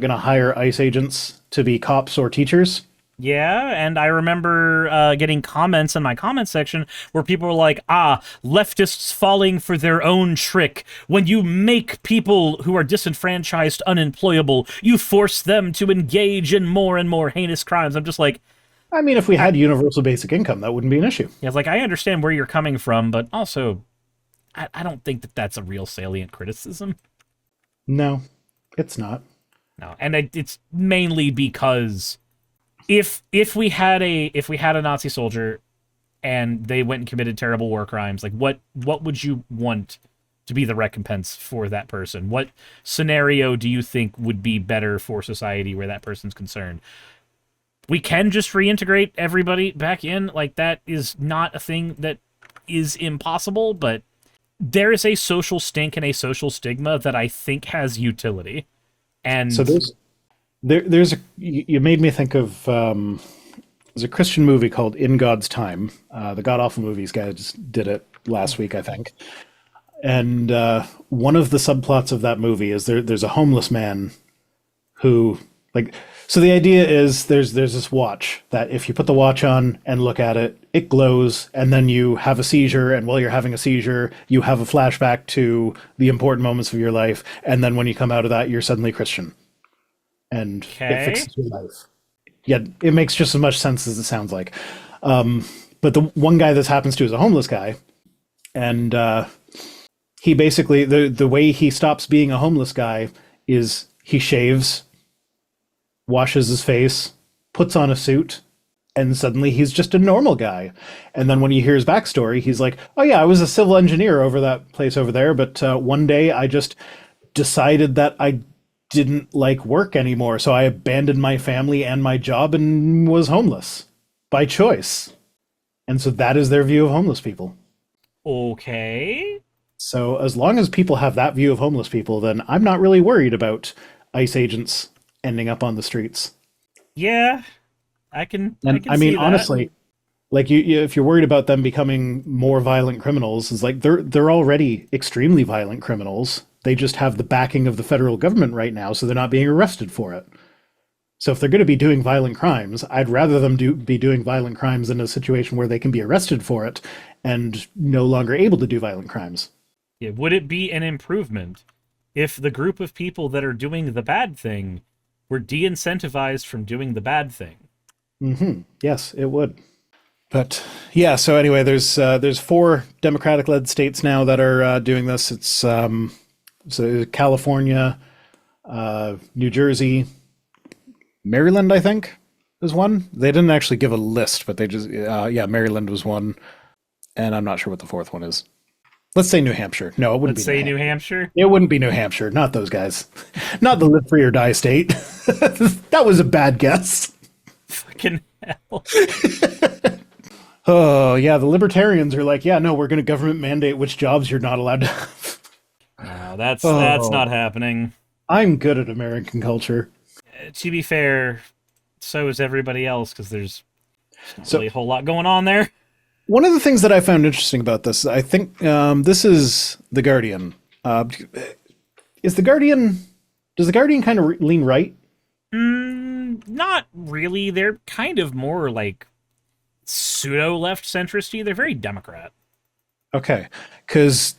going to hire ICE agents to be cops or teachers. Yeah, and I remember getting comments in my comment section where people were like, leftists falling for their own trick. When you make people who are disenfranchised unemployable, you force them to engage in more and more heinous crimes. I'm just like, I mean, if we had universal basic income, that wouldn't be an issue. yeah, it's like, I understand where you're coming from, but also, I don't think that that's a real salient criticism. No, it's not. No, and it's mainly because if we had a Nazi soldier and they went and committed terrible war crimes, like what would you want to be the recompense for that person? What scenario do you think would be better for society where that person's concerned? We can just reintegrate everybody back in, like that is not a thing that is impossible, but there is a social stink and a social stigma that I think has utility. And so you made me think of there's a Christian movie called In God's Time. The God Awful Movies guys did it last week, I think. And one of the subplots of that movie is there's a homeless man who, like, so the idea is there's this watch that if you put the watch on and look at it, it glows, and then you have a seizure, and while you're having a seizure, you have a flashback to the important moments of your life, and then when you come out of that, you're suddenly Christian. And it fixes your life. Yeah, it makes just as much sense as it sounds like. But the one guy this happens to is a homeless guy, and he basically, the way he stops being a homeless guy is he shaves, washes his face, puts on a suit, and suddenly he's just a normal guy. And then when you hear his backstory, he's like, oh yeah, I was a civil engineer over that place over there, but one day I just decided that I didn't like work anymore, so I abandoned my family and my job and was homeless by choice. And so that is their view of homeless people. Okay. So as long as people have that view of homeless people, then I'm not really worried about ICE agents ending up on the streets. Yeah, I can I see mean, that. honestly, like you, if you're worried about them becoming more violent criminals, it's like they're already extremely violent criminals. They just have the backing of the federal government right now, so they're not being arrested for it. So if they're going to be doing violent crimes, I'd rather them be doing violent crimes in a situation where they can be arrested for it and no longer able to do violent crimes. Yeah, would it be an improvement if the group of people that are doing the bad thing were de-incentivized from doing the bad thing? Mm-hmm. Yes, it would. But yeah, so anyway, there's 4 Democratic-led states now that are doing this. It's so California, New Jersey, Maryland, I think, is one. They didn't actually give a list, but they just Maryland was one, and I'm not sure what the 4th one is. Let's say New Hampshire. No, it wouldn't Let's be say New Hampshire. It wouldn't be New Hampshire. Not those guys. Not the live free or die state. That was a bad guess. Fucking hell. Oh, yeah, the libertarians are like, yeah, no, we're going to government mandate which jobs you're not allowed to have. No, that's not happening. I'm good at American culture. To be fair, so is everybody else, because there's not really a whole lot going on there. One of the things that I found interesting about this, I think this is The Guardian. Does The Guardian kind of lean right? Not really. They're kind of more like pseudo-left centristy. They're very Democrat. Okay, because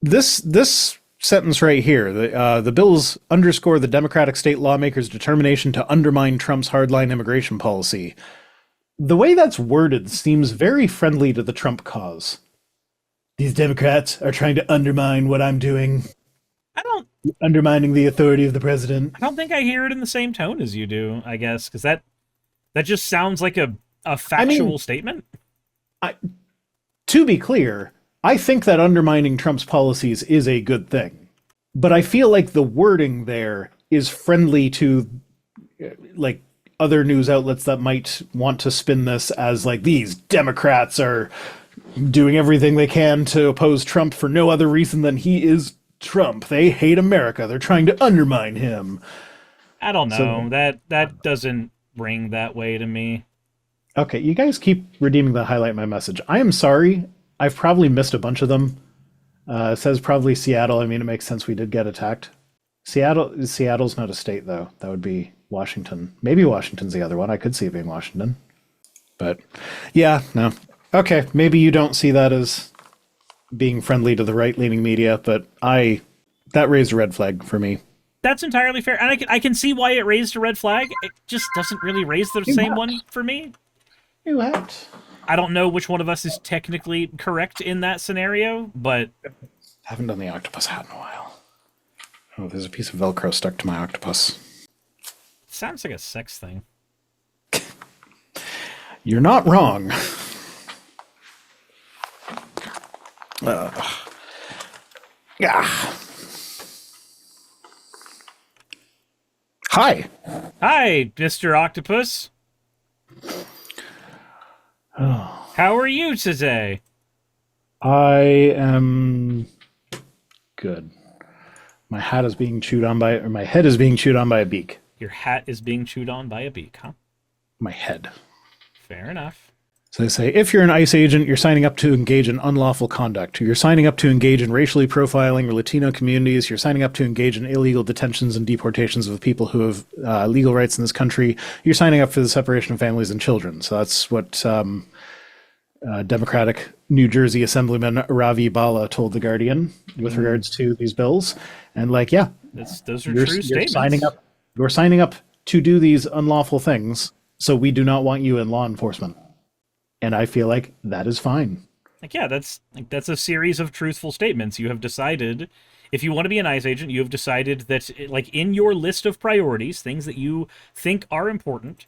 this sentence right here, the bills underscore the Democratic state lawmakers' determination to undermine Trump's hardline immigration policy. The way that's worded seems very friendly to the Trump cause. These Democrats are trying to undermine what I'm doing. Undermining the authority of the president. I don't think I hear it in the same tone as you do, I guess, because that just sounds like a factual statement. To be clear, I think that undermining Trump's policies is a good thing. But I feel like the wording there is friendly to, like, other news outlets that might want to spin this as, like, these Democrats are doing everything they can to oppose Trump for no other reason than he is Trump. They hate America. They're trying to undermine him. I don't know. So, that doesn't ring that way to me. Okay, you guys keep redeeming the highlight my message. I am sorry. I've probably missed a bunch of them. It says probably Seattle. I mean, it makes sense. We did get attacked. Seattle's not a state though. That would be Washington. Maybe Washington's the other one. I could see it being Washington. But yeah, no. Okay, maybe you don't see that as being friendly to the right-leaning media, but that raised a red flag for me. That's entirely fair, and I can see why it raised a red flag. It just doesn't really raise the same one for me. You hat. I don't know which one of us is technically correct in that scenario, but Haven't done the octopus hat in a while. Oh, there's a piece of Velcro stuck to my octopus. sounds like a sex thing. You're not wrong. Yeah. Hi. Hi, Mr. Octopus. How are you today? I am good. My hat is being chewed on by, or my head is being chewed on by a beak. Your hat is being chewed on by a beak, huh? My head. Fair enough. So they say, if you're an ICE agent, you're signing up to engage in unlawful conduct. You're signing up to engage in racially profiling Latino communities. You're signing up to engage in illegal detentions and deportations of people who have legal rights in this country. You're signing up for the separation of families and children. So that's what Democratic New Jersey Assemblyman Ravi Bala told The Guardian with regards to these bills. And like, yeah, those are true statements. You're signing up to do these unlawful things. So we do not want you in law enforcement. And I feel like that is fine. Like, yeah, that's a series of truthful statements. You have decided, if you want to be an ICE agent, you have decided that, like, in your list of priorities, things that you think are important,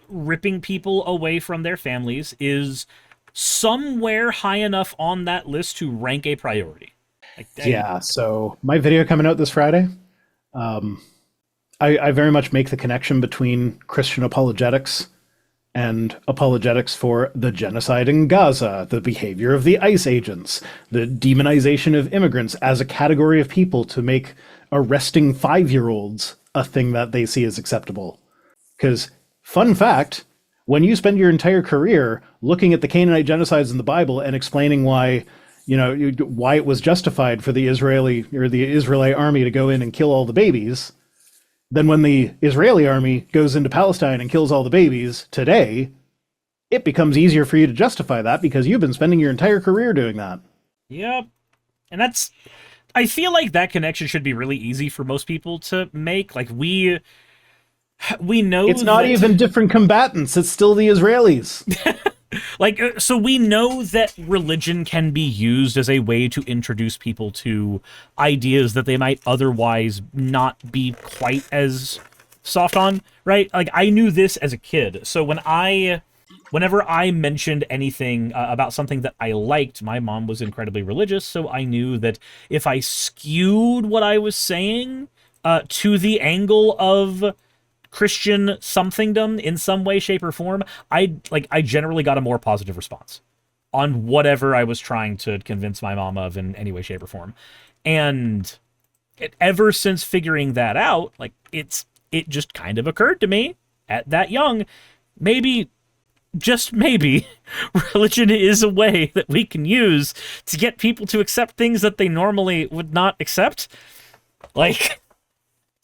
ripping people away from their families is somewhere high enough on that list to rank a priority. Like, yeah, so my video coming out this Friday, I very much make the connection between Christian apologetics and apologetics for the genocide in Gaza, the behavior of the ICE agents, the demonization of immigrants as a category of people to make arresting 5-year-olds a thing that they see as acceptable. Because, fun fact, when you spend your entire career looking at the Canaanite genocides in the Bible and explaining why, why it was justified for the Israeli army to go in and kill all the babies, then when the Israeli army goes into Palestine and kills all the babies today, it becomes easier for you to justify that because you've been spending your entire career doing that. Yep. And I feel like that connection should be really easy for most people to make. Like, we know it's not even different combatants, it's still the Israelis. Like, so we know that religion can be used as a way to introduce people to ideas that they might otherwise not be quite as soft on, right? Like, I knew this as a kid. So whenever I mentioned anything about something that I liked, my mom was incredibly religious, so I knew that if I skewed what I was saying to the angle of Christian somethingdom in some way, shape, or form, I generally got a more positive response on whatever I was trying to convince my mom of in any way, shape, or form. And ever since figuring that out, like, it just kind of occurred to me at that young, maybe, just maybe, religion is a way that we can use to get people to accept things that they normally would not accept. Like,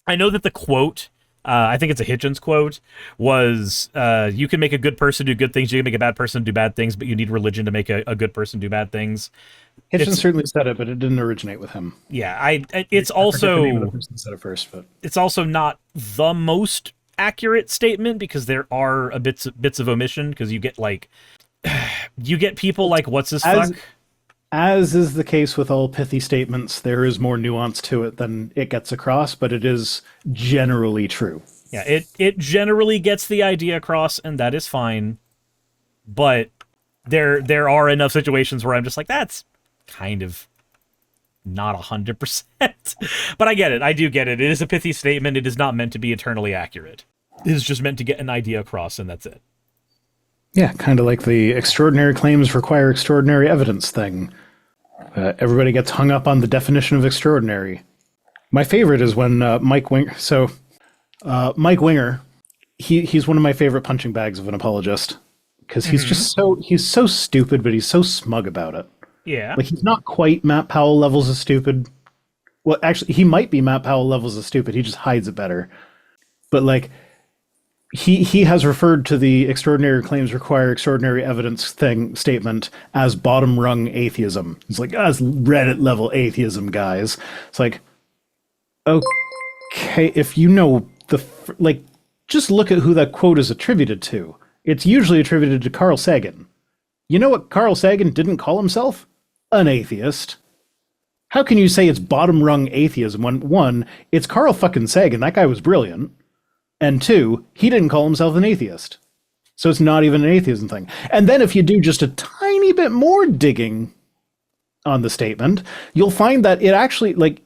I know that the quote, I think it's a Hitchens quote, was, you can make a good person do good things, you can make a bad person do bad things, but you need religion to make a good person do bad things. Hitchens certainly said it, but it didn't originate with him. Yeah, it's also... the person said it first, but it's also not the most accurate statement, because there are bits of omission, because you get, like... you get people like, what's his fuck? As is the case with all pithy statements, there is more nuance to it than it gets across, but it is generally true. Yeah, it generally gets the idea across, and that is fine. But there are enough situations where I'm just like, that's kind of not 100%. But I get it. I do get it. It is a pithy statement. It is not meant to be eternally accurate. It is just meant to get an idea across, and that's it. Yeah, kind of like the extraordinary claims require extraordinary evidence thing. Everybody gets hung up on the definition of extraordinary. My favorite is when Mike Winger... So, Mike Winger, he's one of my favorite punching bags of an apologist. Because he's just he's so stupid, but he's so smug about it. Yeah. Like, he's not quite Matt Powell levels of stupid, Well, actually, he might be Matt Powell levels of stupid. He just hides it better. But like, he has referred to the extraordinary claims require extraordinary evidence thing statement as bottom rung atheism. It's like, that's Reddit level atheism, guys. It's like, okay, if you know like, just look at who that quote is attributed to. It's usually attributed to Carl Sagan. You know what Carl Sagan didn't call himself? An atheist. How can you say it's bottom rung atheism when, one, it's Carl fucking Sagan, that guy was brilliant, and two, he didn't call himself an atheist. So it's not even an atheism thing. And then if you do just a tiny bit more digging on the statement, you'll find that it actually, like,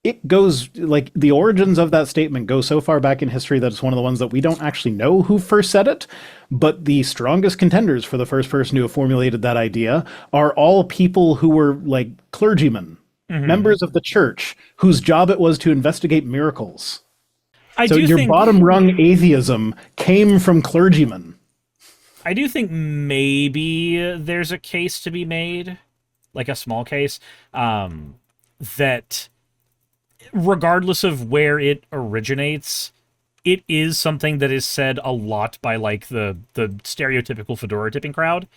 it goes, like, the origins of that statement go so far back in history that it's one of the ones that we don't actually know who first said it, but the strongest contenders for the first person who have formulated that idea are all people who were, like, clergymen, members of the church, whose job it was to investigate miracles. So your bottom rung atheism came from clergymen. I do think maybe there's a case to be made, like a small case, that regardless of where it originates, it is something that is said a lot by like the stereotypical fedora tipping crowd.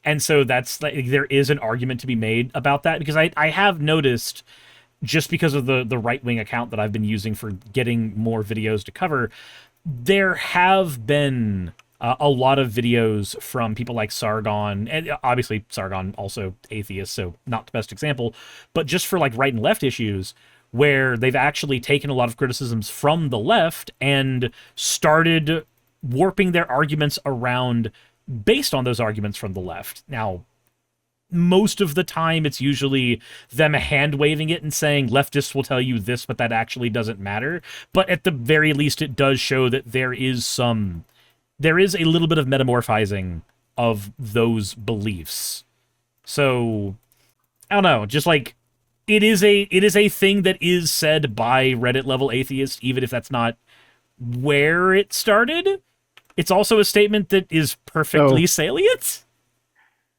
And so that's like, there is an argument to be made about that, because I have noticed, just because of the right-wing account that I've been using for getting more videos to cover, there have been a lot of videos from people like Sargon, and obviously Sargon also atheist, so not the best example, but just for like right and left issues, where they've actually taken a lot of criticisms from the left and started warping their arguments around based on those arguments from the left. Now, most of the time, it's usually them hand-waving it and saying, leftists will tell you this, but that actually doesn't matter. But at the very least, it does show that there is a little bit of metamorphizing of those beliefs. So, I don't know, just like, it is a thing that is said by Reddit-level atheists, even if that's not where it started. It's also a statement that is perfectly salient.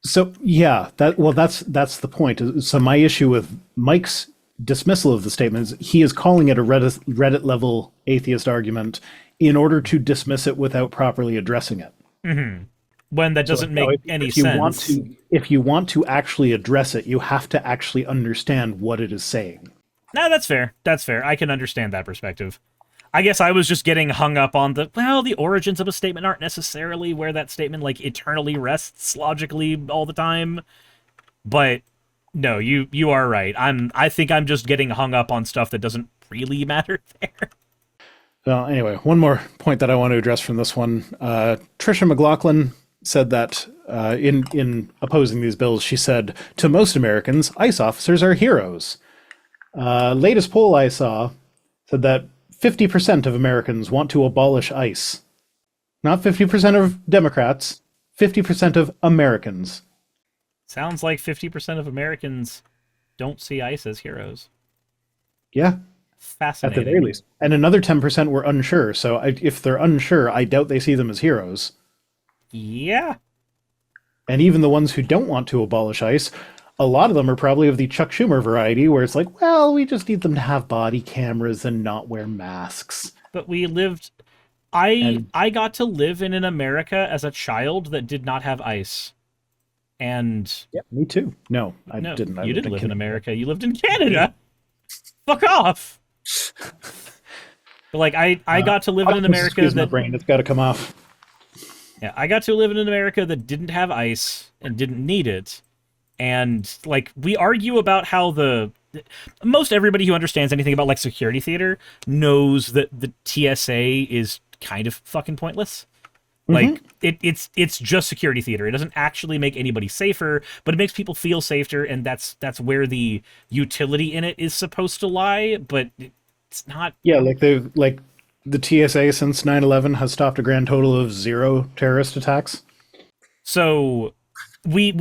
So yeah, that's the point. So my issue with Mike's dismissal of the statement is he is calling it a Reddit level atheist argument in order to dismiss it without properly addressing it. Mm-hmm. When that doesn't make any sense. If you want to actually address it, you have to actually understand what it is saying. No, that's fair. That's fair. I can understand that perspective. I guess I was just getting hung up on the origins of a statement aren't necessarily where that statement, like, eternally rests logically all the time. But, no, you are right. I think I'm just getting hung up on stuff that doesn't really matter there. Well, anyway, one more point that I want to address from this one. Tricia McLaughlin said that in opposing these bills, she said, to most Americans, ICE officers are heroes. Latest poll I saw said that 50% of Americans want to abolish ICE. Not 50% of Democrats, 50% of Americans. Sounds like 50% of Americans don't see ICE as heroes. Yeah. Fascinating. At the very least. And another 10% were unsure. So if they're unsure, I doubt they see them as heroes. Yeah. And even the ones who don't want to abolish ICE, a lot of them are probably of the Chuck Schumer variety, where it's like, well, we just need them to have body cameras and not wear masks. But we lived... I got to live in an America as a child that did not have ICE. And... Yeah, me too. No, I didn't. You didn't live in America. You lived in Canada. Fuck off. But like, I got to live in an America that... My brain, it's got to come off. Yeah, I got to live in an America that didn't have ICE and didn't need it. And, like, we argue about how most everybody who understands anything about, like, security theater knows that the TSA is kind of fucking pointless. Like, it's just security theater. It doesn't actually make anybody safer, but it makes people feel safer, and that's where the utility in it is supposed to lie, but it's not... Yeah, the TSA since 9/11 has stopped a grand total of 0 terrorist attacks. So... We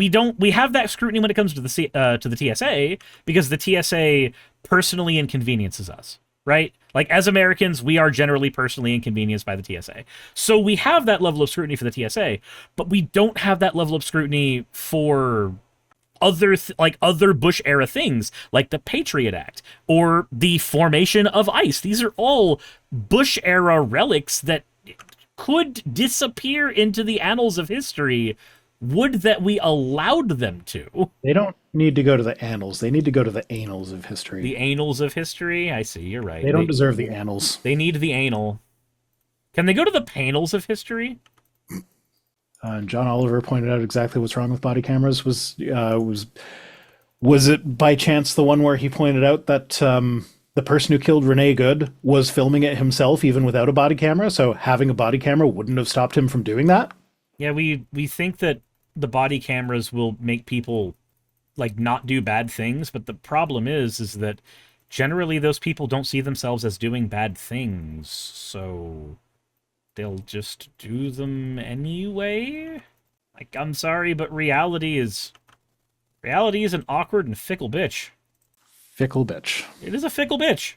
have that scrutiny when it comes to the TSA, because the TSA personally inconveniences us, right? Like, as Americans, we are generally personally inconvenienced by the TSA. So we have that level of scrutiny for the TSA, but we don't have that level of scrutiny for other Bush era things, like the Patriot Act or the formation of ICE. These are all Bush era relics that could disappear into the annals of history. Would that we allowed them to. They don't need to go to the annals. They need to go to the annals of history. The annals of history? I see, you're right. They don't deserve the annals. They need the anal. Can they go to the panels of history? John Oliver pointed out exactly what's wrong with body cameras. Was it by chance the one where he pointed out that the person who killed Renee Good was filming it himself even without a body camera, so having a body camera wouldn't have stopped him from doing that? Yeah, we think that the body cameras will make people like not do bad things, but the problem is that generally those people don't see themselves as doing bad things, so they'll just do them anyway. Like, I'm sorry, but reality is an awkward and fickle bitch. Fickle bitch. It is a fickle bitch.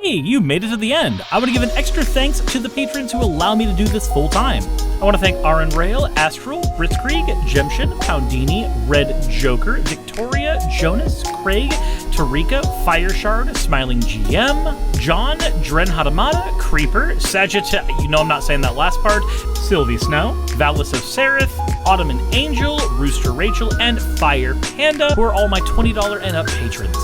Hey, you made it to the end. I want to give an extra thanks to the patrons who allow me to do this full time. I want to thank Aaron Rail, Astral, Britzkrieg, Jemshin, Poundini, Red Joker, Victoria, Jonas, Craig, Tarika, Fireshard, Smiling GM, John, Dren Hadamada, Creeper, Sagitta, you know I'm not saying that last part, Sylvie Snow, Valis of Seraph, Ottoman Angel, Rooster Rachel, and Fire Panda, who are all my $20 and up patrons.